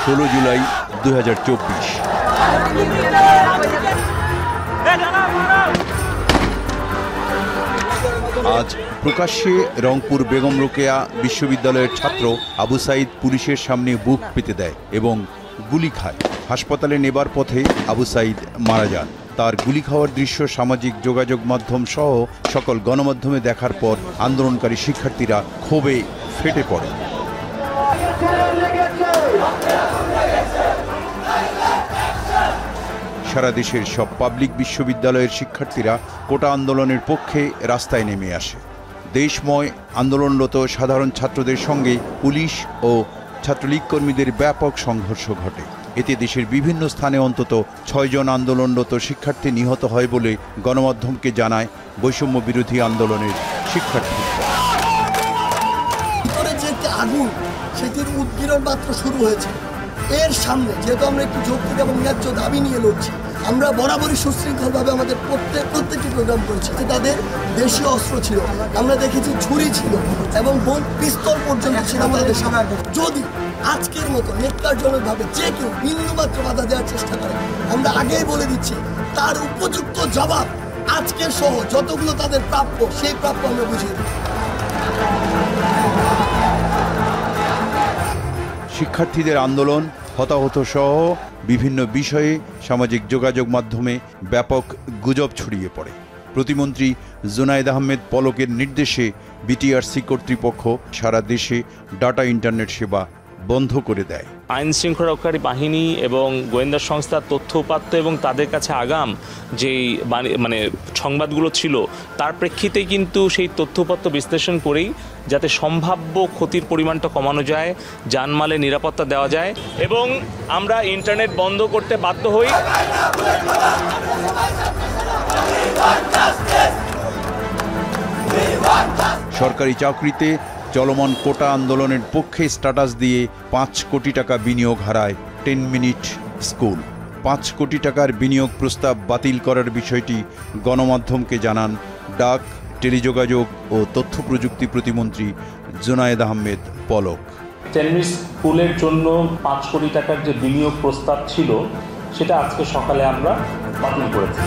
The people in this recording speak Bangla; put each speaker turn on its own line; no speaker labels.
16 জুলাই 2024। আজ প্রকাশ্যে রংপুর বেগম রোকেয়া বিশ্ববিদ্যালয়ের ছাত্র আবু সাইদ পুলিশের সামনে বুক পেতে দেয় এবং গুলি খায়। হাসপাতালে নেবার পথে আবু সাইদ মারা যান। তার গুলি খাওয়ার দৃশ্য সামাজিক যোগাযোগ মাধ্যম সহ সকল গণমাধ্যমে দেখার পর আন্দোলনকারী শিক্ষার্থীরা ক্ষোভে ফেটে পড়ে। সারা দেশের সব পাবলিক বিশ্ববিদ্যালয়ের শিক্ষার্থীরা কোটা আন্দোলনের পক্ষে রাস্তায় নেমে আসে। দেশময় আন্দোলনরত সাধারণ ছাত্রদের সঙ্গে পুলিশ ও ছাত্রলীগ কর্মীদের ব্যাপক সংঘর্ষ ঘটে। এতে দেশের বিভিন্ন স্থানে অন্তত 6 জন আন্দোলনরত শিক্ষার্থী নিহত হয় বলে গণমাধ্যমকে জানায় বৈষম্য বিরোধী আন্দোলনের শিক্ষার্থীরা।
আগুন সেটির উদ্গীরণ মাত্র শুরু হয়েছে। এর সামনে যেহেতু আমরা একটু যৌক্তিক এবং ন্যায্য দাবি নিয়ে লড়ছি, আমরা বরাবরই সুশৃঙ্খলভাবে আমাদের প্রত্যেকটি প্রোগ্রাম করেছি। তাদের দেশীয় অস্ত্র ছিল, আমরা দেখেছি ছুরি ছিল এবং পিস্তল পর্যন্ত ছিল তাদের সামনে। যদি আজকের মতো নেককারজনকভাবে যে কেউ বিন্দুমাত্র বাধা দেওয়ার চেষ্টা করে, আমরা আগেই বলে দিচ্ছি তার উপযুক্ত জবাব আজকের সহ যতগুলো তাদের প্রাপ্য সেই প্রাপ্য আমরা বুঝিয়ে দিই।
শিক্ষার্থীদের আন্দোলন, হতাহত সহ বিভিন্ন বিষয়ে সামাজিক যোগাযোগ মাধ্যমে ব্যাপক গুজব ছড়িয়ে পড়ে। প্রতিমন্ত্রী জুনায়েদ আহমেদ পলকের নির্দেশে বিটিআরসি কর্তৃপক্ষ সারা দেশে ডাটা ইন্টারনেট সেবা বন্ধ করে দেয়।
আইন শৃঙ্খলাকারী বাহিনী এবং গোয়েন্দা সংস্থার তথ্য উপাত্ত এবং তাদের কাছে আগাম যেই সংবাদগুলো ছিল তার প্রেক্ষিতে কিন্তু সেই তথ্য উপাত্ত বিশ্লেষণ করেই যাতে সম্ভাব্য ক্ষতির পরিমাণটা কমানো যায়, জানমালের নিরাপত্তা দেওয়া যায় এবং আমরা ইন্টারনেট বন্ধ করতে বাধ্য হই।
সরকারি চাকরিতে চলমান কোটা আন্দোলনের পক্ষে স্ট্যাটাস দিয়ে 5 কোটি টাকা বিনিয়োগ হারায় 10 মিনিট স্কুল। 5 কোটি টাকার বিনিয়োগ প্রস্তাব বাতিল করার বিষয়টি গণমাধ্যমকে জানান ডাক, টেলিযোগাযোগ ও তথ্য প্রযুক্তি প্রতিমন্ত্রী জুনায়েদ আহমেদ পলক।
10 মিনিট স্কুলের জন্য 5 কোটি টাকার যে বিনিয়োগ প্রস্তাব ছিল সেটা আজকে সকালে আমরা বাতিল করেছি।